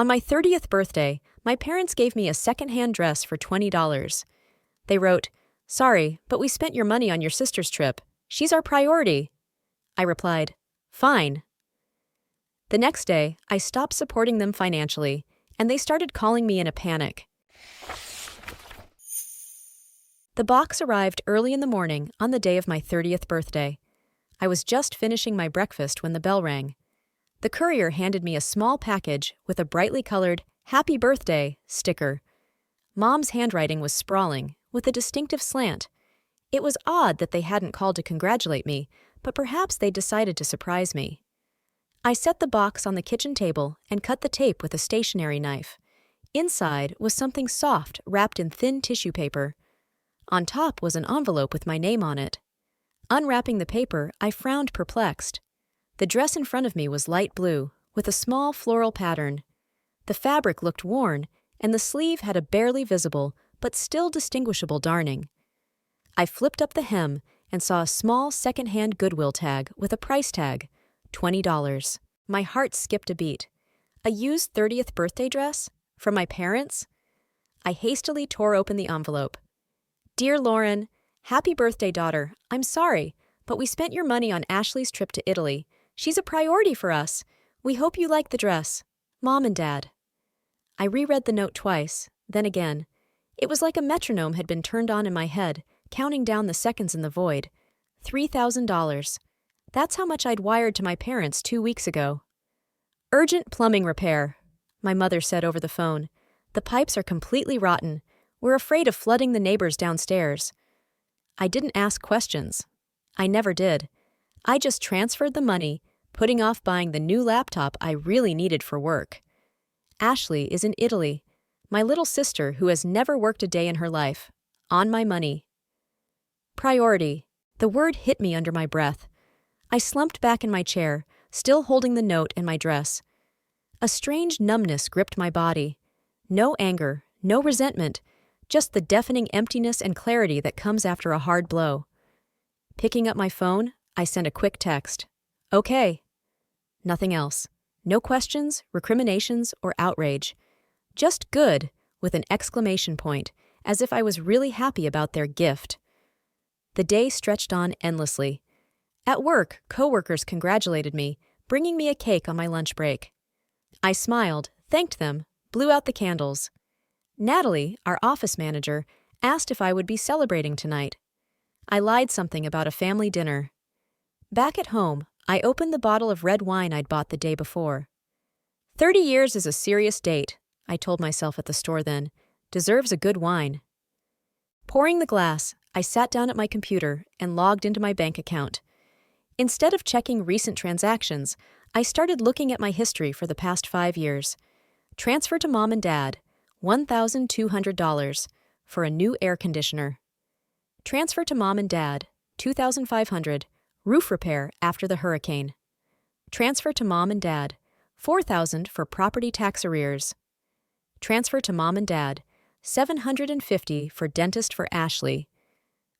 On my 30th birthday, my parents gave me a second-hand dress for $20. They wrote, "Sorry, but we spent your money on your sister's trip. She's our priority." I replied, "Fine." The next day, I stopped supporting them financially, and they started calling me in a panic. The box arrived early in the morning on the day of my 30th birthday. I was just finishing my breakfast when the bell rang. The courier handed me a small package with a brightly colored "Happy Birthday" sticker. Mom's handwriting was sprawling, with a distinctive slant. It was odd that they hadn't called to congratulate me, but perhaps they decided to surprise me. I set the box on the kitchen table and cut the tape with a stationery knife. Inside was something soft wrapped in thin tissue paper. On top was an envelope with my name on it. Unwrapping the paper, I frowned perplexed. The dress in front of me was light blue, with a small floral pattern. The fabric looked worn, and the sleeve had a barely visible, but still distinguishable darning. I flipped up the hem and saw a small second-hand Goodwill tag with a price tag, $20. My heart skipped a beat. A used 30th birthday dress? From my parents? I hastily tore open the envelope. "Dear Lauren, happy birthday, daughter. I'm sorry, but we spent your money on Ashley's trip to Italy. She's a priority for us. We hope you like the dress. Mom and Dad." I reread the note twice, then again. It was like a metronome had been turned on in my head, counting down the seconds in the void. $3,000. That's how much I'd wired to my parents 2 weeks ago. "Urgent plumbing repair," my mother said over the phone. "The pipes are completely rotten. We're afraid of flooding the neighbors downstairs." I didn't ask questions. I never did. I just transferred the money, putting off buying the new laptop I really needed for work. Ashley is in Italy, my little sister who has never worked a day in her life. On my money. Priority. The word hit me under my breath. I slumped back in my chair, still holding the note and my dress. A strange numbness gripped my body. No anger, no resentment, just the deafening emptiness and clarity that comes after a hard blow. Picking up my phone, I sent a quick text. "Okay." Nothing else. No questions, recriminations, or outrage. Just "good," with an exclamation point, as if I was really happy about their gift. The day stretched on endlessly. At work, coworkers congratulated me, bringing me a cake on my lunch break. I smiled, thanked them, blew out the candles. Natalie, our office manager, asked if I would be celebrating tonight. I lied something about a family dinner. Back at home, I opened the bottle of red wine I'd bought the day before. 30 years is a serious date, I told myself at the store then. Deserves a good wine. Pouring the glass, I sat down at my computer and logged into my bank account. Instead of checking recent transactions, I started looking at my history for the past 5 years. Transfer to Mom and Dad, $1,200 for a new air conditioner. Transfer to Mom and Dad, $2,500, roof repair after the hurricane. Transfer to Mom and Dad, $4,000 for property tax arrears. Transfer to Mom and Dad, $750 for dentist for Ashley.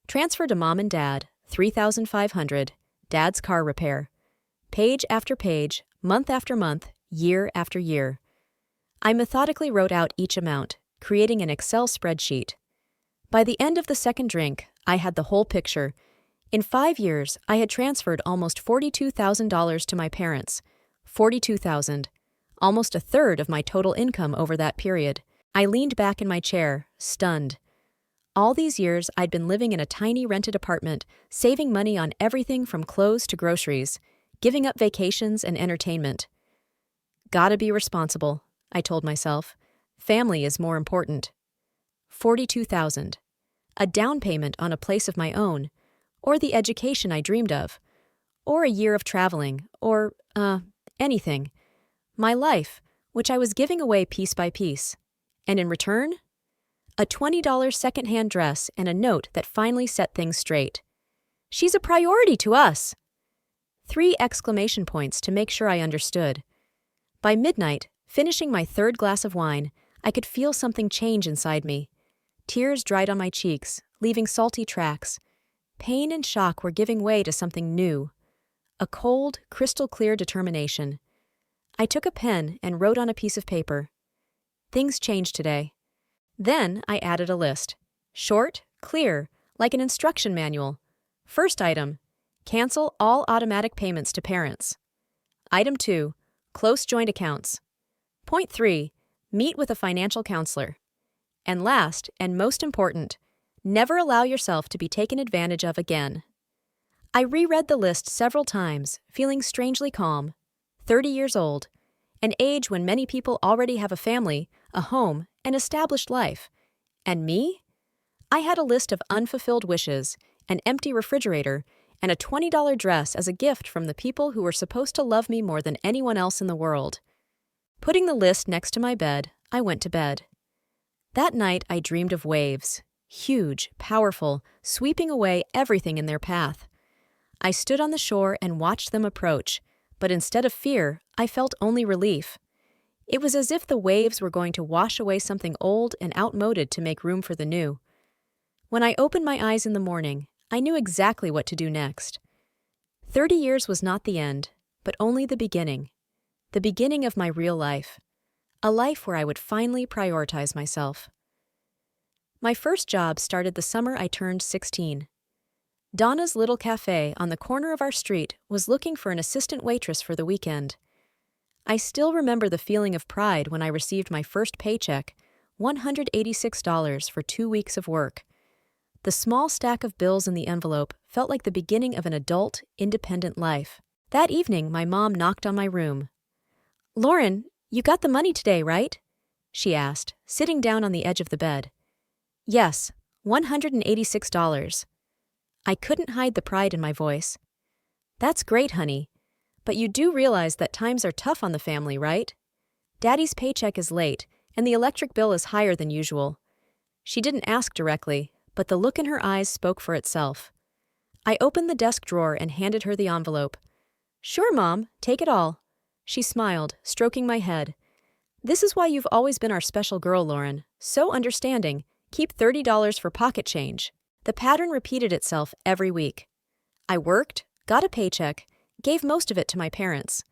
Transfer to Mom and Dad, $3,500, Dad's car repair. Page after page, month after month, year after year. I methodically wrote out each amount, creating an Excel spreadsheet. By the end of the second drink, I had the whole picture. In 5 years, I had transferred almost $42,000 to my parents. $42,000, almost a third of my total income over that period. I leaned back in my chair, stunned. All these years, I'd been living in a tiny rented apartment, saving money on everything from clothes to groceries, giving up vacations and entertainment. Gotta be responsible, I told myself. Family is more important. $42,000. A down payment on a place of my own, or the education I dreamed of, or a year of traveling, or, anything. My life, which I was giving away piece by piece. And in return? A $20 second-hand dress and a note that finally set things straight. "She's a priority to us!" 3 exclamation points to make sure I understood. By midnight, finishing my 3rd glass of wine, I could feel something change inside me. Tears dried on my cheeks, leaving salty tracks. Pain and shock were giving way to something new. A cold, crystal-clear determination. I took a pen and wrote on a piece of paper. Things changed today. Then I added a list. Short, clear, like an instruction manual. First item, cancel all automatic payments to parents. Item 2, close joint accounts. Point 3, meet with a financial counselor. And last, and most important, never allow yourself to be taken advantage of again. I reread the list several times, feeling strangely calm. 30 years old, an age when many people already have a family, a home, an established life. And me? I had a list of unfulfilled wishes, an empty refrigerator, and a $20 dress as a gift from the people who were supposed to love me more than anyone else in the world. Putting the list next to my bed, I went to bed. That night I dreamed of waves, huge, powerful, sweeping away everything in their path. I stood on the shore and watched them approach, but instead of fear, I felt only relief. It was as if the waves were going to wash away something old and outmoded to make room for the new. When I opened my eyes in the morning, I knew exactly what to do next. 30 years was not the end, but only the beginning of my real life, a life where I would finally prioritize myself. My first job started the summer I turned 16. Donna's Little Cafe on the corner of our street was looking for an assistant waitress for the weekend. I still remember the feeling of pride when I received my first paycheck, $186 for 2 weeks of work. The small stack of bills in the envelope felt like the beginning of an adult, independent life. That evening, my mom knocked on my room. "Lauren, you got the money today, right?" she asked, sitting down on the edge of the bed. "Yes, $186. I couldn't hide the pride in my voice. "That's great, honey. But you do realize that times are tough on the family, right? Daddy's paycheck is late, and the electric bill is higher than usual." She didn't ask directly, but the look in her eyes spoke for itself. I opened the desk drawer and handed her the envelope. "Sure, Mom, take it all." She smiled, stroking my head. "This is why you've always been our special girl, Lauren. So understanding. Keep $30 for pocket change." The pattern repeated itself every week. I worked, got a paycheck, gave most of it to my parents.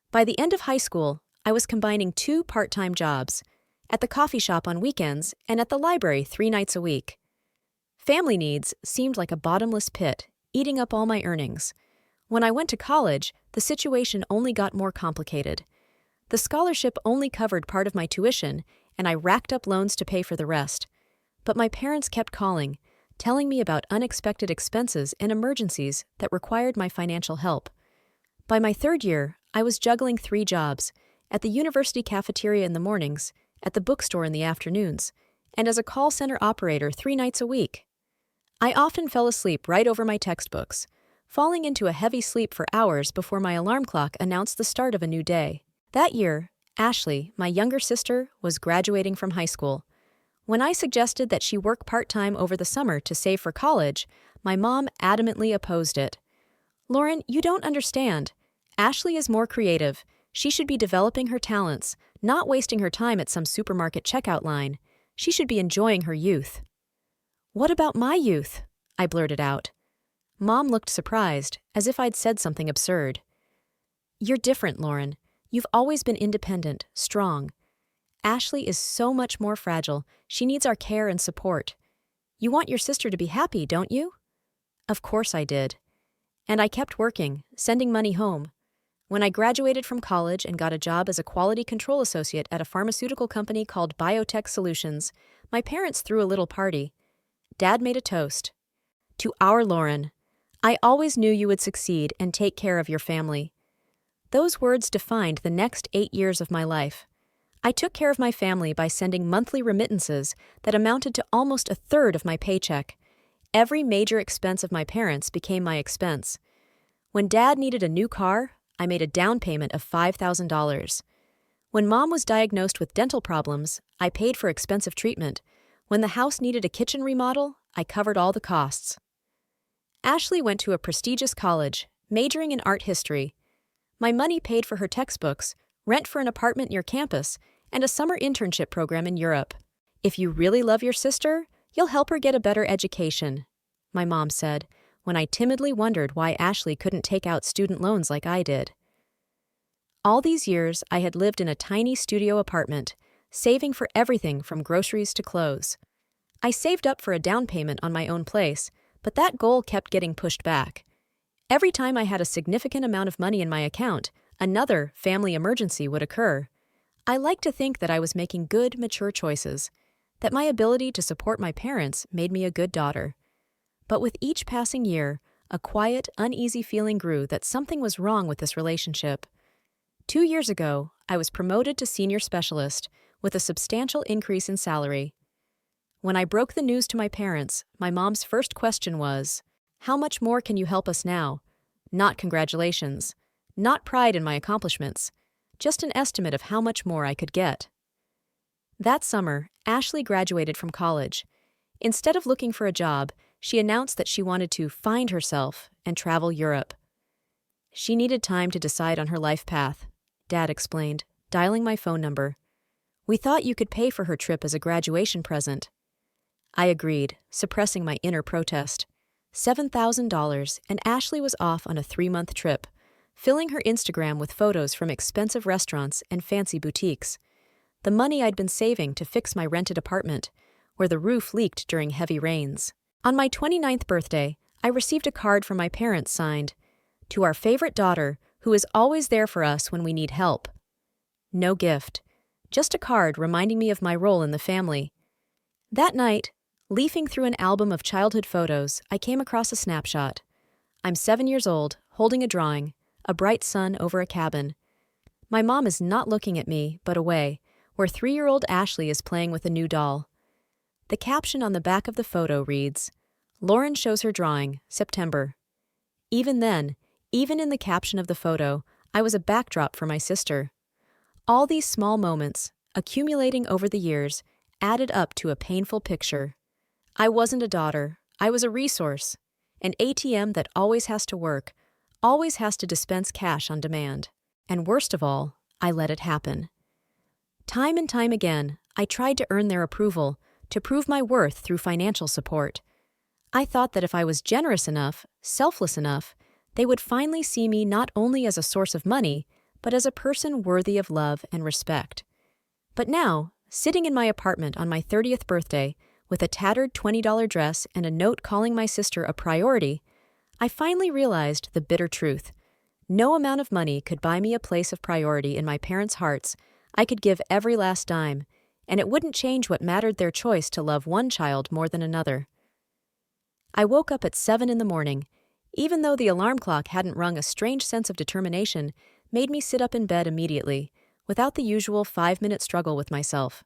By the end of high school, I was combining 2 part-time jobs, at the coffee shop on weekends and at the library 3 nights a week. Family needs seemed like a bottomless pit, eating up all my earnings. When I went to college, the situation only got more complicated. The scholarship only covered part of my tuition, and I racked up loans to pay for the rest. But my parents kept calling, telling me about unexpected expenses and emergencies that required my financial help. By my 3rd year, I was juggling 3 jobs, at the university cafeteria in the mornings, at the bookstore in the afternoons, and as a call center operator 3 nights a week. I often fell asleep right over my textbooks, falling into a heavy sleep for hours before my alarm clock announced the start of a new day. That year, Ashley, my younger sister, was graduating from high school. When I suggested that she work part-time over the summer to save for college, my mom adamantly opposed it. "Lauren, you don't understand. Ashley is more creative. She should be developing her talents, not wasting her time at some supermarket checkout line. She should be enjoying her youth." "What about my youth?" I blurted out. Mom looked surprised, as if I'd said something absurd. "You're different, Lauren. You've always been independent, strong. Ashley is so much more fragile. She needs our care and support. You want your sister to be happy, don't you?" Of course I did. And I kept working, sending money home. When I graduated from college and got a job as a quality control associate at a pharmaceutical company called Biotech Solutions, my parents threw a little party. Dad made a toast. "To our Lauren. I always knew you would succeed and take care of your family." Those words defined the next 8 years of my life. I took care of my family by sending monthly remittances that amounted to almost 1/3 of my paycheck. Every major expense of my parents became my expense. When Dad needed a new car, I made a down payment of $5,000. When Mom was diagnosed with dental problems, I paid for expensive treatment. When the house needed a kitchen remodel, I covered all the costs. Ashley went to a prestigious college, majoring in art history. My money paid for her textbooks, rent for an apartment near campus, and a summer internship program in Europe. "If you really love your sister, you'll help her get a better education," my mom said, when I timidly wondered why Ashley couldn't take out student loans like I did. All these years, I had lived in a tiny studio apartment, saving for everything from groceries to clothes. I saved up for a down payment on my own place, but that goal kept getting pushed back. Every time I had a significant amount of money in my account, another family emergency would occur. I like to think that I was making good, mature choices, that my ability to support my parents made me a good daughter. But with each passing year, a quiet, uneasy feeling grew that something was wrong with this relationship. 2 years ago, I was promoted to senior specialist with a substantial increase in salary. When I broke the news to my parents, my mom's first question was, "How much more can you help us now?" Not congratulations, not pride in my accomplishments, just an estimate of how much more I could get. That summer, Ashley graduated from college. Instead of looking for a job, she announced that she wanted to find herself and travel Europe. She needed time to decide on her life path, Dad explained, dialing my phone number. "We thought you could pay for her trip as a graduation present." I agreed, suppressing my inner protest. $7,000, and Ashley was off on a 3-month trip, filling her Instagram with photos from expensive restaurants and fancy boutiques. The money I'd been saving to fix my rented apartment, where the roof leaked during heavy rains. On my 29th birthday, I received a card from my parents signed, "To our favorite daughter, who is always there for us when we need help." No gift, just a card reminding me of my role in the family. That night, leafing through an album of childhood photos, I came across a snapshot. I'm 7 years old, holding a drawing, a bright sun over a cabin. My mom is not looking at me, but away, where 3-year-old Ashley is playing with a new doll. The caption on the back of the photo reads, "Lauren shows her drawing, September." Even then, even in the caption of the photo, I was a backdrop for my sister. All these small moments, accumulating over the years, added up to a painful picture. I wasn't a daughter, I was a resource, an ATM that always has to work, always has to dispense cash on demand. And worst of all, I let it happen. Time and time again, I tried to earn their approval, to prove my worth through financial support. I thought that if I was generous enough, selfless enough, they would finally see me not only as a source of money, but as a person worthy of love and respect. But now, sitting in my apartment on my 30th birthday, with a tattered $20 dress and a note calling my sister a priority, I finally realized the bitter truth. No amount of money could buy me a place of priority in my parents' hearts. I could give every last dime, and it wouldn't change what mattered their choice to love one child more than another. I woke up at 7 in the morning. Even though the alarm clock hadn't rung, a strange sense of determination made me sit up in bed immediately, without the usual 5-minute struggle with myself.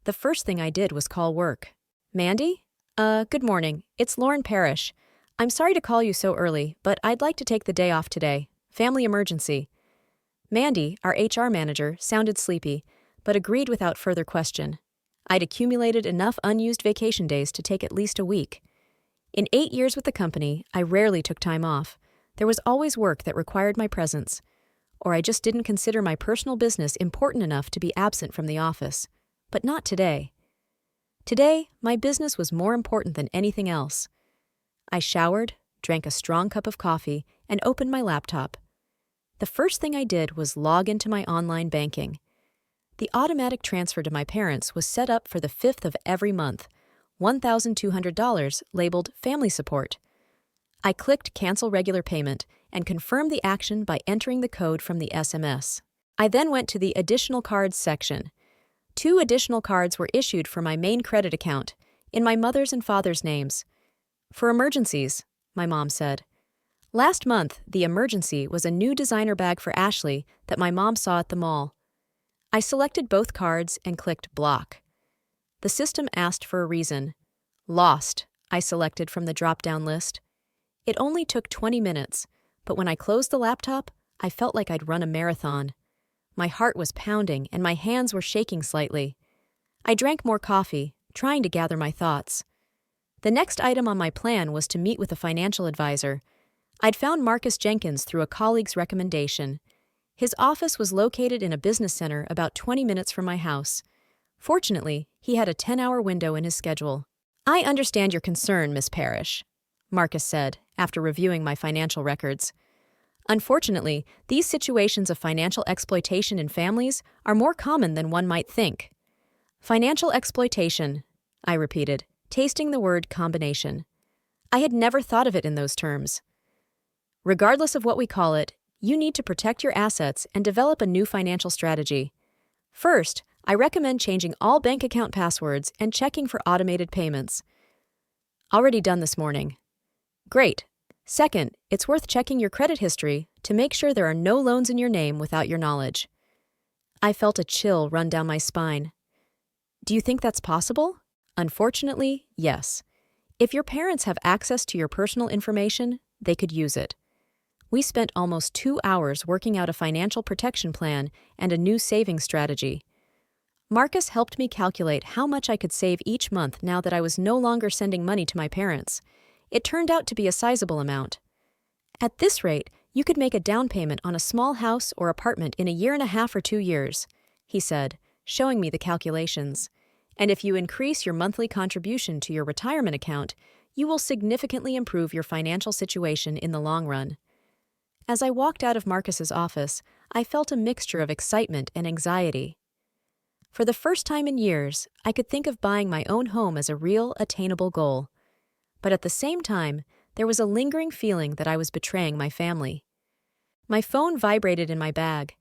The first thing I did was call work. "Mandy? Good morning. It's Lauren Parrish. I'm sorry to call you so early, but I'd like to take the day off today. Family emergency." Mandy, our HR manager, sounded sleepy, but agreed without further question. I'd accumulated enough unused vacation days to take at least a week. In 8 years with the company, I rarely took time off. There was always work that required my presence, or I just didn't consider my personal business important enough to be absent from the office. But not today. Today, my business was more important than anything else. I showered, drank a strong cup of coffee, and opened my laptop. The first thing I did was log into my online banking. The automatic transfer to my parents was set up for the 5th of every month, $1,200 labeled Family Support. I clicked Cancel Regular Payment and confirmed the action by entering the code from the SMS. I then went to the Additional Cards section. 2 additional cards were issued for my main credit account, in my mother's and father's names. "For emergencies," my mom said. Last month, the emergency was a new designer bag for Ashley that my mom saw at the mall. I selected both cards and clicked Block. The system asked for a reason. "Lost," I selected from the drop-down list. It only took 20 minutes, but when I closed the laptop, I felt like I'd run a marathon. My heart was pounding and my hands were shaking slightly. I drank more coffee, trying to gather my thoughts. The next item on my plan was to meet with a financial advisor. I'd found Marcus Jenkins through a colleague's recommendation. His office was located in a business center about 20 minutes from my house. Fortunately, he had a 10-hour window in his schedule. "I understand your concern, Miss Parrish," Marcus said, after reviewing my financial records. Unfortunately, these situations of financial exploitation in families are more common than one might think. Financial exploitation, I repeated, tasting the word combination. I had never thought of it in those terms. Regardless of what we call it, you need to protect your assets and develop a new financial strategy. First, I recommend changing all bank account passwords and checking for automated payments. Already done this morning. Great. Second, it's worth checking your credit history to make sure there are no loans in your name without your knowledge. I felt a chill run down my spine. Do you think that's possible? Unfortunately, yes. If your parents have access to your personal information, they could use it. We spent almost 2 hours working out a financial protection plan and a new saving strategy. Marcus helped me calculate how much I could save each month now that I was no longer sending money to my parents. It turned out to be a sizable amount. At this rate, you could make a down payment on a small house or apartment in a year and a half or 2 years, he said, showing me the calculations. And if you increase your monthly contribution to your retirement account, you will significantly improve your financial situation in the long run. As I walked out of Marcus's office, I felt a mixture of excitement and anxiety. For the first time in years, I could think of buying my own home as a real, attainable goal. But at the same time, there was a lingering feeling that I was betraying my family. My phone vibrated in my bag.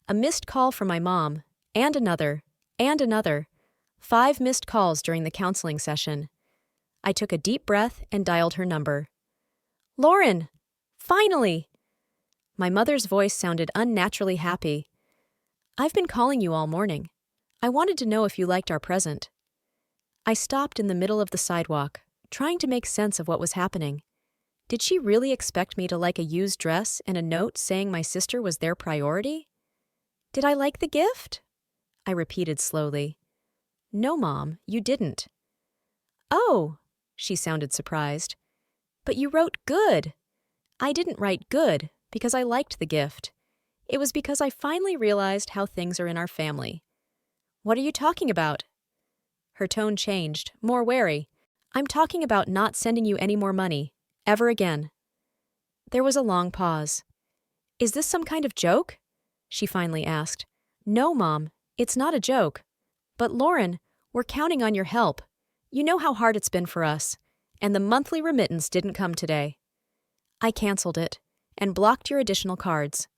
A missed call from my mom, and another, and another. 5 missed calls during the counseling session. I took a deep breath and dialed her number. "Lauren! Finally!" My mother's voice sounded unnaturally happy. "I've been calling you all morning. I wanted to know if you liked our present." I stopped in the middle of the sidewalk, trying to make sense of what was happening. Did she really expect me to like a used dress and a note saying my sister was their priority? "Did I like the gift?" I repeated slowly. "No, Mom, you didn't." "Oh," she sounded surprised. "But you wrote good." "I didn't write good because I liked the gift. It was because I finally realized how things are in our family." "What are you talking about?" Her tone changed, more wary. "I'm talking about not sending you any more money, ever again." There was a long pause. "Is this some kind of joke?" she finally asked. "No, Mom, it's not a joke. But Lauren, we're counting on your help. You know how hard it's been for us, and the monthly remittance didn't come today." I canceled it and blocked your additional cards.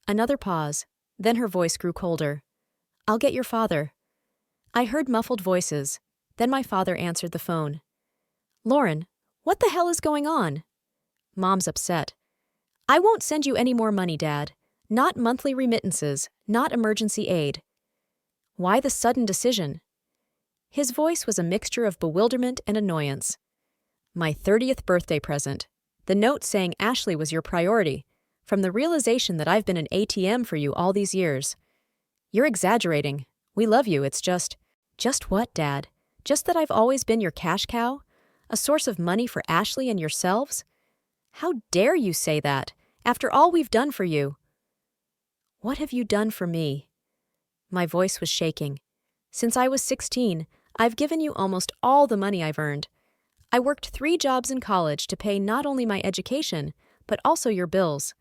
Another pause, then her voice grew colder. "I'll get your father." I heard muffled voices, then my father answered the phone. "Lauren, what the hell is going on?" "Mom's upset." "I won't send you any more money, Dad. Not monthly remittances, not emergency aid." "Why the sudden decision?" His voice was a mixture of bewilderment and annoyance. "My 30th birthday present. The note saying Ashley was your priority, from the realization that I've been an ATM for you all these years." "You're exaggerating. We love you, it's just—" "Just what, Dad? Just that I've always been your cash cow? A source of money for Ashley and yourselves? How dare you say that, after all we've done for you?" "What have you done for me?" My voice was shaking. "Since I was 16, I've given you almost all the money I've earned. I worked 3 jobs in college to pay not only my education, but also your bills.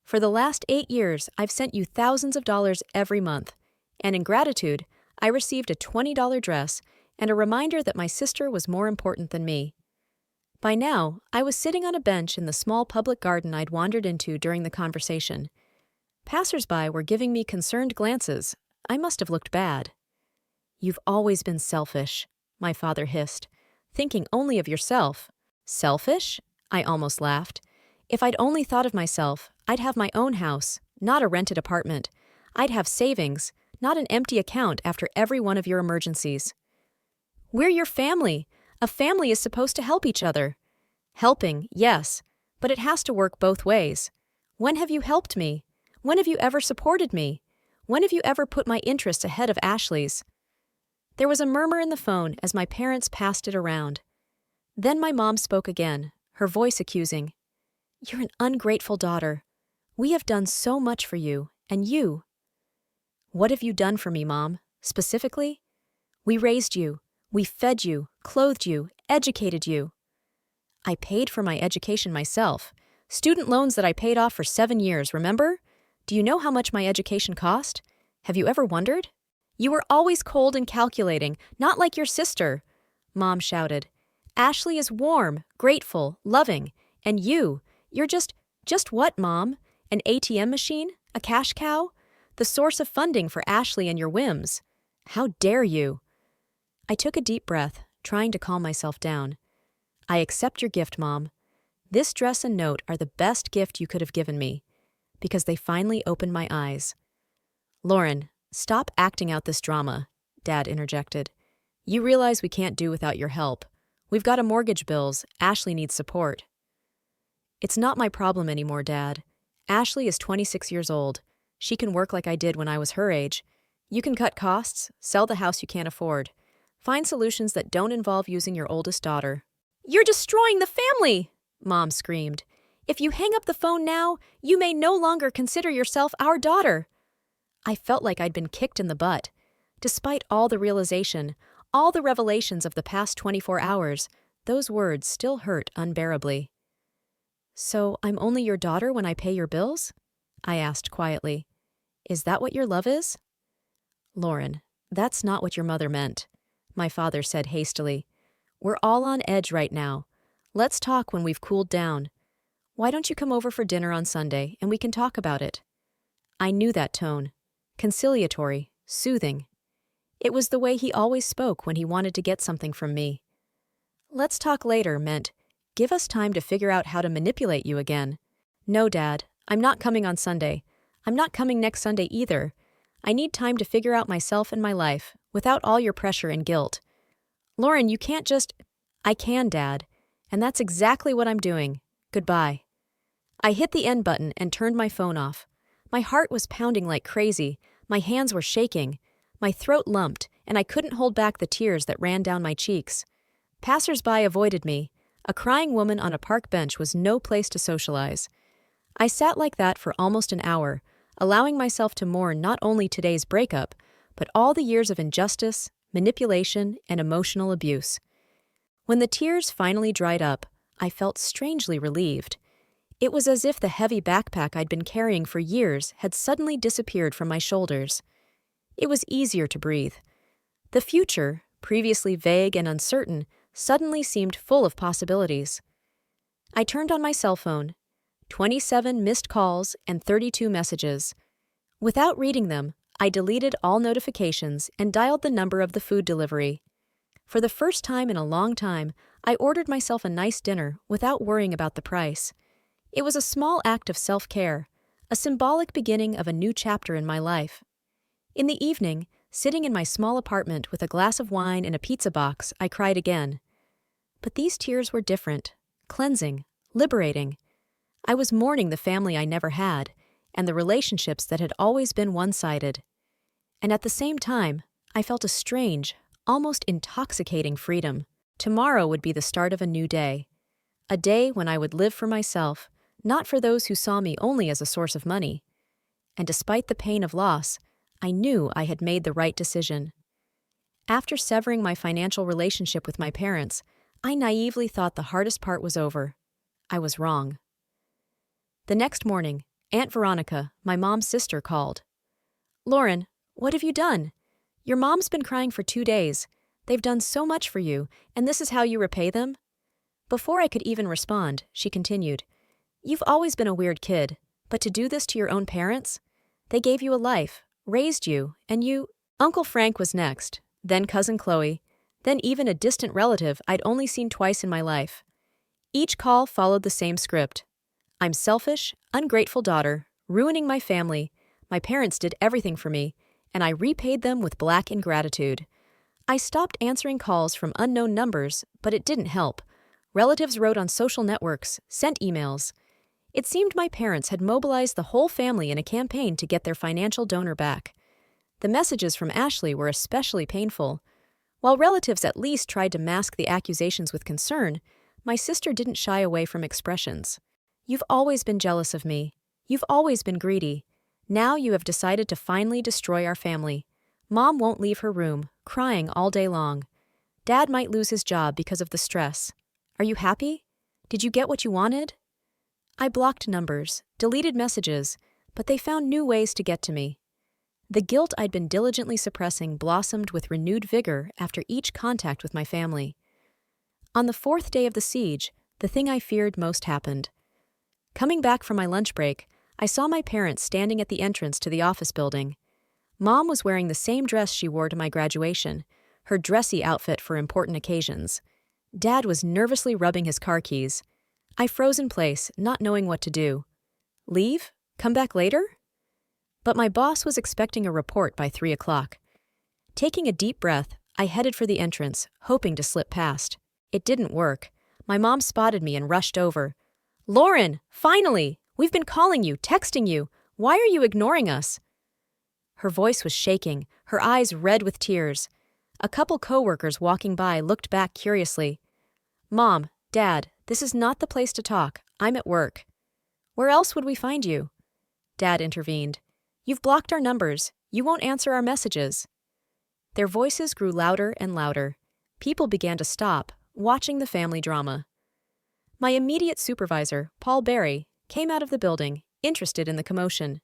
For the last 8 years, I've sent you thousands of dollars every month, and in gratitude, I received a $20 dress and a reminder that my sister was more important than me." By now, I was sitting on a bench in the small public garden I'd wandered into during the conversation. Passers-by were giving me concerned glances. I must have looked bad. "You've always been selfish," my father hissed, "thinking only of yourself." "Selfish?" I almost laughed. "If I'd only thought of myself, I'd have my own house, not a rented apartment. I'd have savings, not an empty account after every one of your emergencies." "We're your family. A family is supposed to help each other." "Helping, yes, but it has to work both ways. When have you helped me? When have you ever supported me? When have you ever put my interests ahead of Ashley's?" There was a murmur in the phone as my parents passed it around. Then my mom spoke again, her voice accusing. "You're an ungrateful daughter. We have done so much for you, and you—" "What have you done for me, Mom, specifically?" "We raised you. We fed you, clothed you, educated you." "I paid for my education myself. Student loans that I paid off for 7 years, remember? Do you know how much my education cost? Have you ever wondered? You were always cold and calculating, not like your sister, Mom shouted. Ashley is warm, grateful, loving, and you're just what, Mom? An ATM machine? A cash cow? The source of funding for Ashley and your whims. How dare you? I took a deep breath, trying to calm myself down. I accept your gift, Mom. This dress and note are the best gift you could have given me, because they finally opened my eyes. Lauren, stop acting out this drama, Dad interjected. You realize we can't do without your help. We've got mortgage bills. Ashley needs support. It's not my problem anymore, Dad. Ashley is 26 years old. She can work like I did when I was her age. You can cut costs, sell the house you can't afford. Find solutions that don't involve using your oldest daughter. You're destroying the family! Mom screamed. If you hang up the phone now, you may no longer consider yourself our daughter. I felt like I'd been kicked in the butt. Despite all the realization, all the revelations of the past 24 hours, those words still hurt unbearably. So I'm only your daughter when I pay your bills? I asked quietly. Is that what your love is? Lauren, that's not what your mother meant, my father said hastily. We're all on edge right now. Let's talk when we've cooled down. Why don't you come over for dinner on Sunday and we can talk about it? I knew that tone. Conciliatory, soothing. It was the way he always spoke when he wanted to get something from me. Let's talk later meant, give us time to figure out how to manipulate you again. No, Dad, I'm not coming on Sunday. I'm not coming next Sunday either. I need time to figure out myself and my life, without all your pressure and guilt. Lauren, you can't just... I can, Dad. And that's exactly what I'm doing. Goodbye. I hit the end button and turned my phone off. My heart was pounding like crazy. My hands were shaking. My throat lumped, and I couldn't hold back the tears that ran down my cheeks. Passers-by avoided me. A crying woman on a park bench was no place to socialize. I sat like that for almost an hour, allowing myself to mourn not only today's breakup, but all the years of injustice, manipulation, and emotional abuse. When the tears finally dried up, I felt strangely relieved. It was as if the heavy backpack I'd been carrying for years had suddenly disappeared from my shoulders. It was easier to breathe. The future, previously vague and uncertain, suddenly seemed full of possibilities. I turned on my cell phone. 27 missed calls and 32 messages. Without reading them, I deleted all notifications and dialed the number of the food delivery. For the first time in a long time, I ordered myself a nice dinner without worrying about the price. It was a small act of self-care, a symbolic beginning of a new chapter in my life. In the evening, sitting in my small apartment with a glass of wine and a pizza box, I cried again. But these tears were different, cleansing, liberating. I was mourning the family I never had, and the relationships that had always been one-sided. And at the same time, I felt a strange, almost intoxicating freedom. Tomorrow would be the start of a new day. A day when I would live for myself, not for those who saw me only as a source of money. And despite the pain of loss, I knew I had made the right decision. After severing my financial relationship with my parents, I naively thought the hardest part was over. I was wrong. The next morning, Aunt Veronica, my mom's sister, called. Lauren, what have you done? Your mom's been crying for 2 days. They've done so much for you, and this is how you repay them? Before I could even respond, she continued, You've always been a weird kid, but to do this to your own parents? They gave you a life, raised you, and you... Uncle Frank was next, then Cousin Chloe, then even a distant relative I'd only seen twice in my life. Each call followed the same script. I'm selfish, ungrateful daughter, ruining my family. My parents did everything for me, and I repaid them with black ingratitude. I stopped answering calls from unknown numbers, but it didn't help. Relatives wrote on social networks, sent emails. It seemed my parents had mobilized the whole family in a campaign to get their financial donor back. The messages from Ashley were especially painful. While relatives at least tried to mask the accusations with concern, my sister didn't shy away from expressions. You've always been jealous of me. You've always been greedy. Now you have decided to finally destroy our family. Mom won't leave her room, crying all day long. Dad might lose his job because of the stress. Are you happy? Did you get what you wanted? I blocked numbers, deleted messages, but they found new ways to get to me. The guilt I'd been diligently suppressing blossomed with renewed vigor after each contact with my family. On the fourth day of the siege, the thing I feared most happened. Coming back from my lunch break, I saw my parents standing at the entrance to the office building. Mom was wearing the same dress she wore to my graduation, her dressy outfit for important occasions. Dad was nervously rubbing his car keys. I froze in place, not knowing what to do. Leave? Come back later? But my boss was expecting a report by 3 o'clock. Taking a deep breath, I headed for the entrance, hoping to slip past. It didn't work. My mom spotted me and rushed over. "Lauren, finally! We've been calling you, texting you. Why are you ignoring us?" Her voice was shaking, her eyes red with tears. A couple coworkers walking by looked back curiously. "Mom, Dad, this is not the place to talk. I'm at work." "Where else would we find you?" Dad intervened. "You've blocked our numbers. You won't answer our messages." Their voices grew louder and louder. People began to stop, watching the family drama. My immediate supervisor, Paul Barry, came out of the building, interested in the commotion.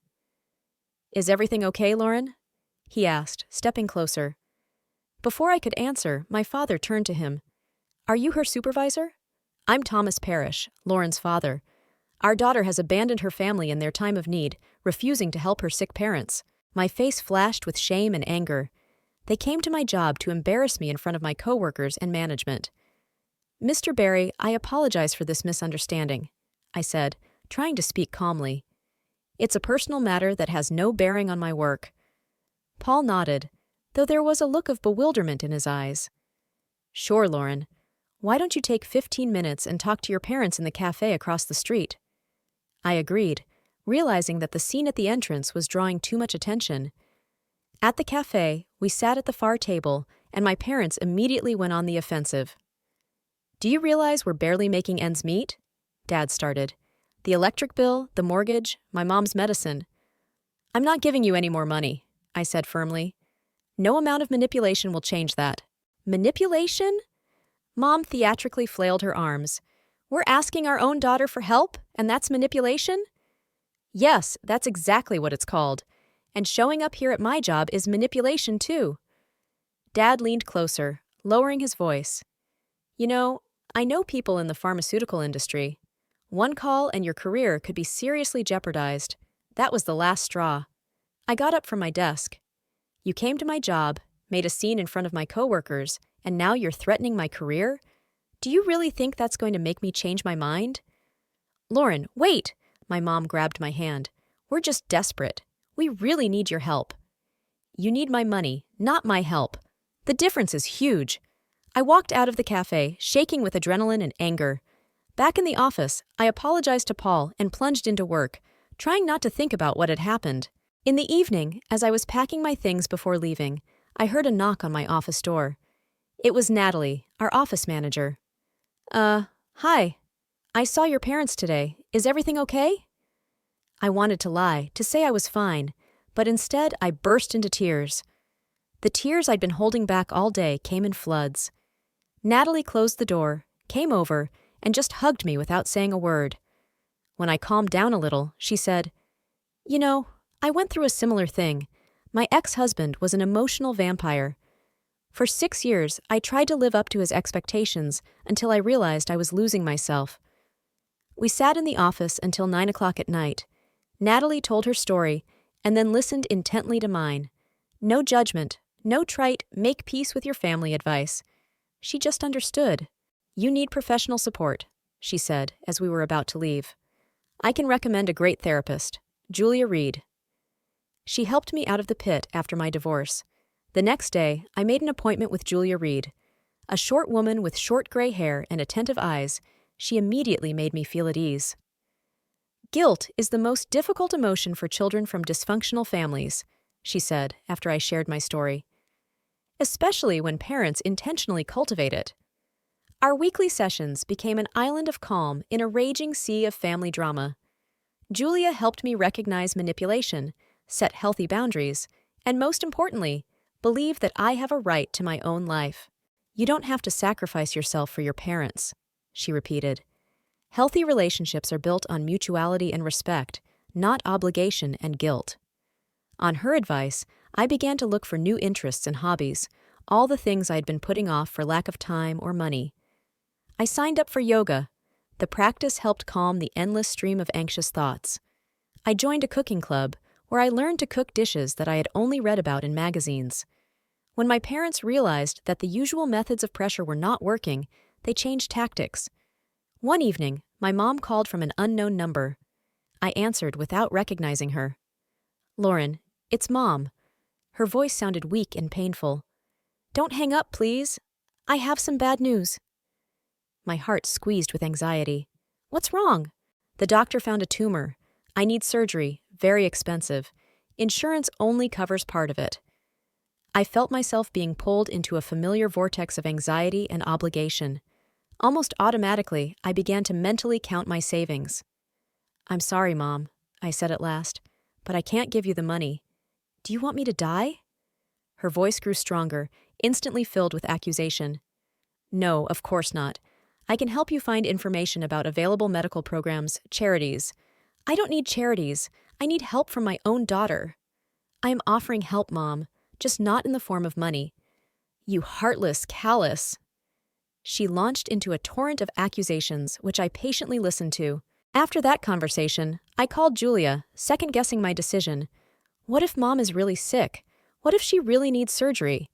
"Is everything okay, Lauren?" he asked, stepping closer. Before I could answer, my father turned to him. "Are you her supervisor?" "I'm Thomas Parrish, Lauren's father. Our daughter has abandoned her family in their time of need, refusing to help her sick parents." My face flashed with shame and anger. They came to my job to embarrass me in front of my coworkers and management. "Mr. Barry, I apologize for this misunderstanding," I said, trying to speak calmly. "It's a personal matter that has no bearing on my work." Paul nodded, though there was a look of bewilderment in his eyes. "Sure, Lauren. Why don't you take 15 minutes and talk to your parents in the cafe across the street?" I agreed, realizing that the scene at the entrance was drawing too much attention. At the cafe, we sat at the far table, and my parents immediately went on the offensive. "Do you realize we're barely making ends meet?" Dad started. "The electric bill, the mortgage, my mom's medicine." "I'm not giving you any more money," I said firmly. "No amount of manipulation will change that." "Manipulation?" Mom theatrically flailed her arms. "We're asking our own daughter for help, and that's manipulation?" "Yes, that's exactly what it's called. And showing up here at my job is manipulation too." Dad leaned closer, lowering his voice. "You know, I know people in the pharmaceutical industry. One call and your career could be seriously jeopardized. That was the last straw." I got up from my desk. "You came to my job, made a scene in front of my coworkers, and now you're threatening my career? Do you really think that's going to make me change my mind?" "Lauren, wait!" My mom grabbed my hand. "We're just desperate. We really need your help." "You need my money, not my help. The difference is huge." I walked out of the cafe, shaking with adrenaline and anger. Back in the office, I apologized to Paul and plunged into work, trying not to think about what had happened. In the evening, as I was packing my things before leaving, I heard a knock on my office door. It was Natalie, our office manager. Hi. I saw your parents today. Is everything okay?" I wanted to lie, to say I was fine, but instead I burst into tears. The tears I'd been holding back all day came in floods. Natalie closed the door, came over, and just hugged me without saying a word. When I calmed down a little, she said, "You know, I went through a similar thing. My ex-husband was an emotional vampire. For 6 years, I tried to live up to his expectations until I realized I was losing myself." We sat in the office until 9 o'clock at night. Natalie told her story and then listened intently to mine. No judgment, no trite, make peace with your family advice. She just understood. "You need professional support," she said as we were about to leave. "I can recommend a great therapist, Julia Reed." She helped me out of the pit after my divorce. The next day, I made an appointment with Julia Reed. A short woman with short gray hair and attentive eyes, she immediately made me feel at ease. "Guilt is the most difficult emotion for children from dysfunctional families," she said after I shared my story, "especially when parents intentionally cultivate it." Our weekly sessions became an island of calm in a raging sea of family drama. Julia helped me recognize manipulation, set healthy boundaries, and most importantly, believe that I have a right to my own life. "You don't have to sacrifice yourself for your parents," she repeated. Healthy relationships are built on mutuality and respect, not obligation and guilt. On her advice, I began to look for new interests and hobbies, all the things I'd been putting off for lack of time or money. I signed up for yoga. The practice helped calm the endless stream of anxious thoughts. I joined a cooking club, where I learned to cook dishes that I had only read about in magazines. When my parents realized that the usual methods of pressure were not working, they changed tactics. One evening, my mom called from an unknown number. I answered without recognizing her. "Lauren, it's Mom." Her voice sounded weak and painful. "Don't hang up, please. I have some bad news." My heart squeezed with anxiety. "What's wrong?" "The doctor found a tumor. I need surgery, very expensive. Insurance only covers part of it." I felt myself being pulled into a familiar vortex of anxiety and obligation. Almost automatically, I began to mentally count my savings. "I'm sorry, Mom," I said at last, "but I can't give you the money. Do you want me to die?" Her voice grew stronger, instantly filled with accusation. "No, of course not. I can help you find information about available medical programs, charities." "I don't need charities. I need help from my own daughter." "I am offering help, Mom, just not in the form of money." "You heartless, callous." She launched into a torrent of accusations, which I patiently listened to. After that conversation, I called Julia, second-guessing my decision. What if Mom is really sick? What if she really needs surgery?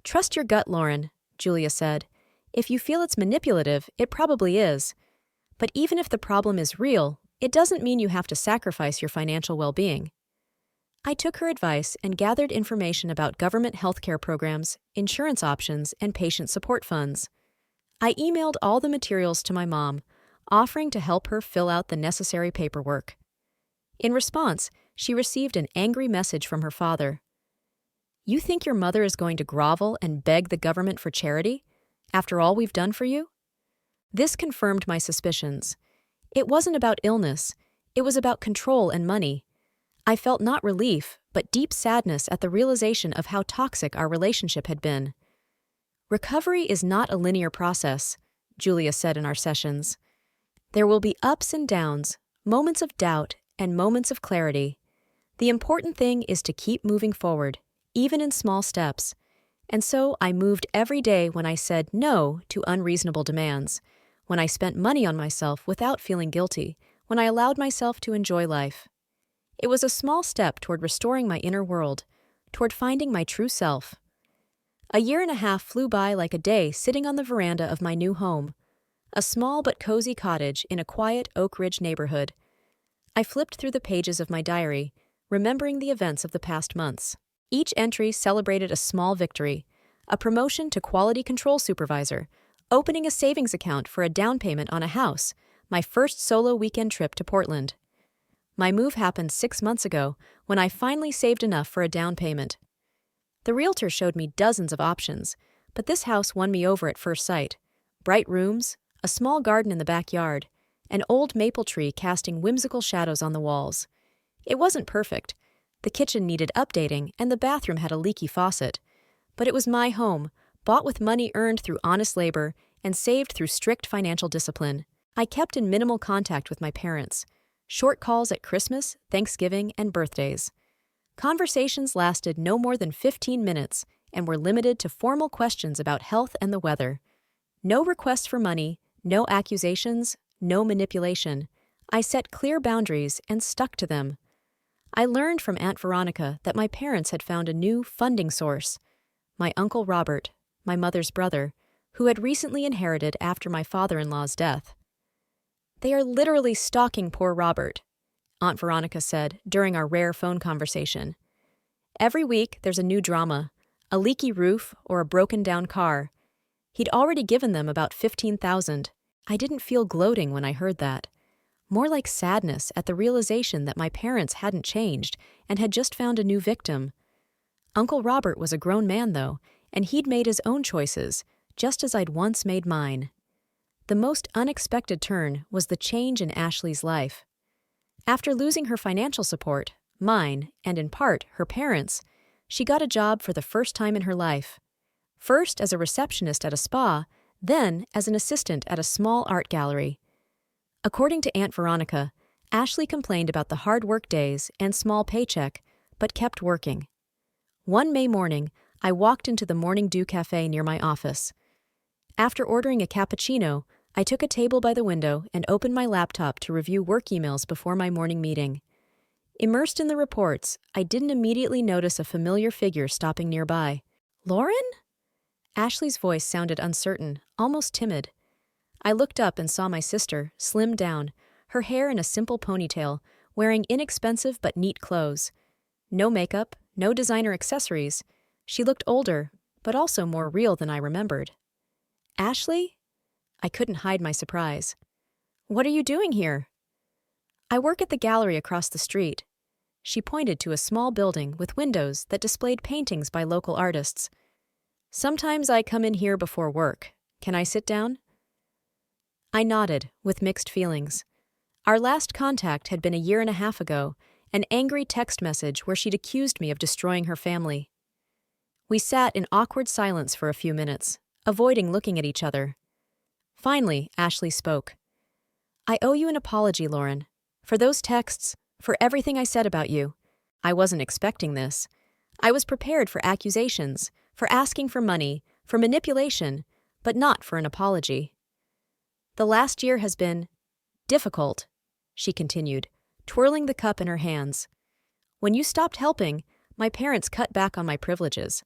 "Trust your gut, Lauren," Julia said. "If you feel it's manipulative, it probably is. But even if the problem is real, it doesn't mean you have to sacrifice your financial well-being." I took her advice and gathered information about government healthcare programs, insurance options, and patient support funds. I emailed all the materials to my mom, offering to help her fill out the necessary paperwork. In response, she received an angry message from her father. "You think your mother is going to grovel and beg the government for charity, after all we've done for you?" This confirmed my suspicions. It wasn't about illness, it was about control and money. I felt not relief, but deep sadness at the realization of how toxic our relationship had been. "Recovery is not a linear process," Julia said in our sessions. "There will be ups and downs, moments of doubt, and moments of clarity. The important thing is to keep moving forward, even in small steps. And so I moved every day when I said no to unreasonable demands, when I spent money on myself without feeling guilty, when I allowed myself to enjoy life. It was a small step toward restoring my inner world, toward finding my true self. A year and a half flew by like a day sitting on the veranda of my new home, a small but cozy cottage in a quiet Oak Ridge neighborhood. I flipped through the pages of my diary, remembering the events of the past months. Each entry celebrated a small victory, a promotion to quality control supervisor, opening a savings account for a down payment on a house, my first solo weekend trip to Portland. My move happened 6 months ago, when I finally saved enough for a down payment. The realtor showed me dozens of options, but this house won me over at first sight. Bright rooms, a small garden in the backyard, an old maple tree casting whimsical shadows on the walls. It wasn't perfect. The kitchen needed updating, and the bathroom had a leaky faucet. But it was my home, bought with money earned through honest labor and saved through strict financial discipline. I kept in minimal contact with my parents. Short calls at Christmas, Thanksgiving, and birthdays. Conversations lasted no more than 15 minutes and were limited to formal questions about health and the weather. No requests for money, no accusations, no manipulation. I set clear boundaries and stuck to them. I learned from Aunt Veronica that my parents had found a new funding source. My Uncle Robert, my mother's brother, who had recently inherited after my father-in-law's death. "They are literally stalking poor Robert," Aunt Veronica said during our rare phone conversation. "Every week there's a new drama, a leaky roof or a broken-down car. He'd already given them about $15,000. I didn't feel gloating when I heard that. More like sadness at the realization that my parents hadn't changed and had just found a new victim. Uncle Robert was a grown man, though, and he'd made his own choices, just as I'd once made mine. The most unexpected turn was the change in Ashley's life. After losing her financial support, mine, and in part, her parents', she got a job for the first time in her life. First as a receptionist at a spa, then as an assistant at a small art gallery. According to Aunt Veronica, Ashley complained about the hard work days and small paycheck, but kept working. One May morning, I walked into the Morning Dew Cafe near my office. After ordering a cappuccino, I took a table by the window and opened my laptop to review work emails before my morning meeting. Immersed in the reports, I didn't immediately notice a familiar figure stopping nearby. "Lauren?" Ashley's voice sounded uncertain, almost timid. I looked up and saw my sister, slimmed down, her hair in a simple ponytail, wearing inexpensive but neat clothes. No makeup, no designer accessories. She looked older, but also more real than I remembered. "Ashley?" I couldn't hide my surprise. "What are you doing here?" "I work at the gallery across the street." She pointed to a small building with windows that displayed paintings by local artists. "Sometimes I come in here before work. Can I sit down?" I nodded, with mixed feelings. Our last contact had been a year and a half ago, an angry text message where she'd accused me of destroying her family. We sat in awkward silence for a few minutes, avoiding looking at each other. Finally, Ashley spoke. "I owe you an apology, Lauren. For those texts, for everything I said about you. I wasn't expecting this. I was prepared for accusations, for asking for money, for manipulation, but not for an apology. The last year has been difficult," she continued, twirling the cup in her hands. "When you stopped helping, my parents cut back on my privileges.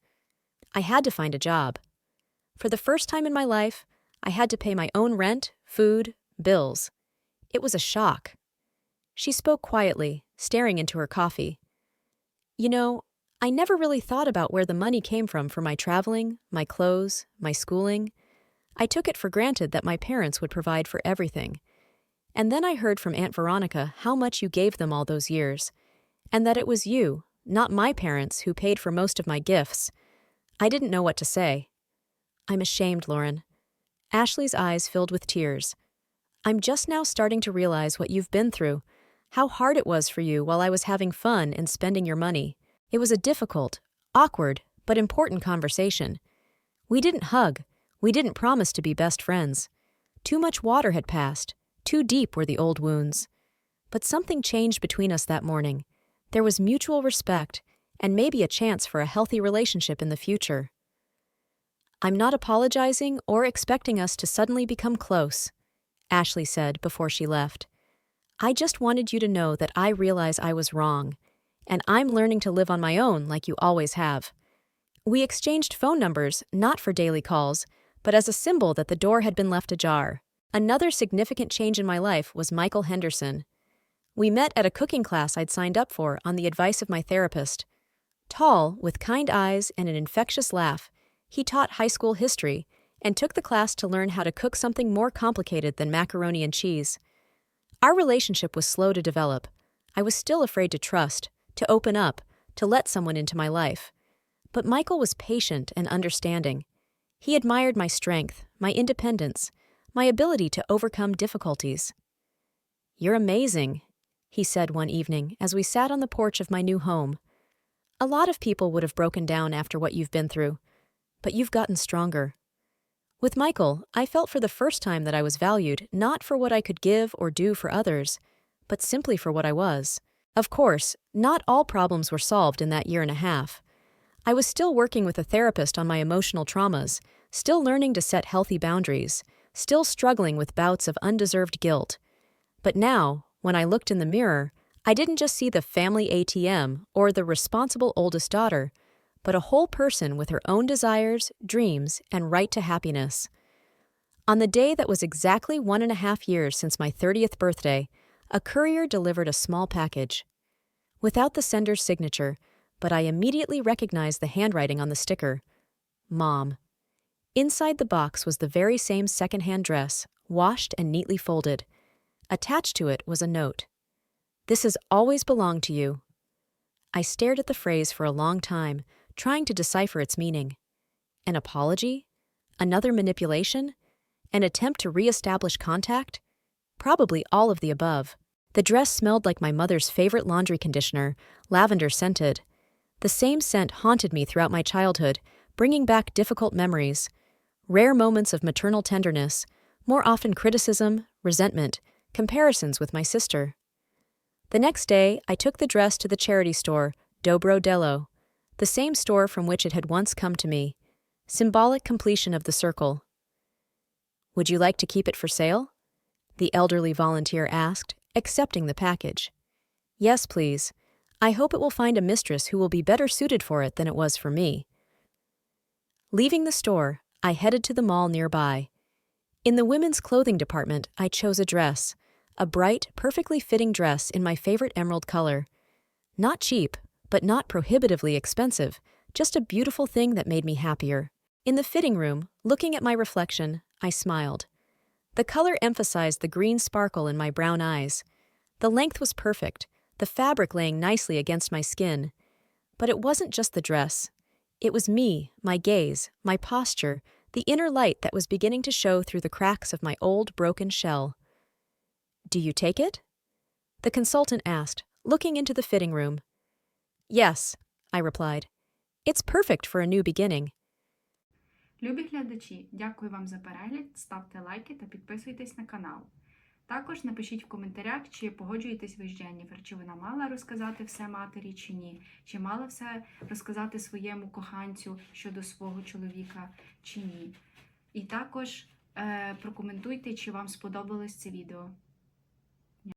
I had to find a job. For the first time in my life, I had to pay my own rent, food, bills. It was a shock." She spoke quietly, staring into her coffee. "You know, I never really thought about where the money came from for my traveling, my clothes, my schooling. I took it for granted that my parents would provide for everything. And then I heard from Aunt Veronica how much you gave them all those years, and that it was you, not my parents, who paid for most of my gifts. I didn't know what to say." "I'm ashamed, Lauren." Ashley's eyes filled with tears. "I'm just now starting to realize what you've been through, how hard it was for you while I was having fun and spending your money. It was a difficult, awkward, but important conversation. We didn't hug. We didn't promise to be best friends. Too much water had passed. Too deep were the old wounds. But something changed between us that morning. There was mutual respect, and maybe a chance for a healthy relationship in the future. I'm not apologizing or expecting us to suddenly become close," Ashley said before she left. "I just wanted you to know that I realize I was wrong, and I'm learning to live on my own like you always have. We exchanged phone numbers, not for daily calls, but as a symbol that the door had been left ajar. Another significant change in my life was Michael Henderson. We met at a cooking class I'd signed up for on the advice of my therapist. Tall, with kind eyes and an infectious laugh, he taught high school history and took the class to learn how to cook something more complicated than macaroni and cheese. Our relationship was slow to develop. I was still afraid to trust, to open up, to let someone into my life. But Michael was patient and understanding. He admired my strength, my independence, my ability to overcome difficulties. "You're amazing," he said one evening as we sat on the porch of my new home. "A lot of people would have broken down after what you've been through, but you've gotten stronger." With Michael, I felt for the first time that I was valued not for what I could give or do for others, but simply for what I was. Of course, not all problems were solved in that year and a half. I was still working with a therapist on my emotional traumas, still learning to set healthy boundaries, still struggling with bouts of undeserved guilt. But now, when I looked in the mirror, I didn't just see the family ATM or the responsible oldest daughter, but a whole person with her own desires, dreams, and right to happiness. On the day that was exactly 1.5 years since my 30th birthday, a courier delivered a small package. Without the sender's signature, but I immediately recognized the handwriting on the sticker. Mom. Inside the box was the very same secondhand dress, washed and neatly folded. Attached to it was a note. "This has always belonged to you." I stared at the phrase for a long time, trying to decipher its meaning. An apology? Another manipulation? An attempt to re-establish contact? Probably all of the above. The dress smelled like my mother's favorite laundry conditioner, lavender scented. The same scent haunted me throughout my childhood, bringing back difficult memories. Rare moments of maternal tenderness, more often criticism, resentment, comparisons with my sister. The next day, I took the dress to the charity store, Dobro Dello, the same store from which it had once come to me. Symbolic completion of the circle. Would you like to keep it for sale? The elderly volunteer asked, accepting the package. Yes, please. I hope it will find a mistress who will be better suited for it than it was for me. Leaving the store, I headed to the mall nearby. In the women's clothing department, I chose a dress, a bright, perfectly fitting dress in my favorite emerald color. Not cheap, but not prohibitively expensive, just a beautiful thing that made me happier. In the fitting room, looking at my reflection, I smiled. The color emphasized the green sparkle in my brown eyes. The length was perfect, the fabric laying nicely against my skin. But it wasn't just the dress. It was me, my gaze, my posture, the inner light that was beginning to show through the cracks of my old, broken shell. Do you take it? The consultant asked, looking into the fitting room. Yes, I replied. It's perfect for a new beginning. Любі глядачі, дякую вам за перегляд, ставте лайки та підписуйтесь на канал. Також напишіть в коментарях, чи погоджуєтесь ви з Дженніфер, чи вона мала розказати все матері, чи ні, чи мала все розказати своєму коханцю щодо свого чоловіка, чи ні. І також прокоментуйте, чи вам сподобалось це відео.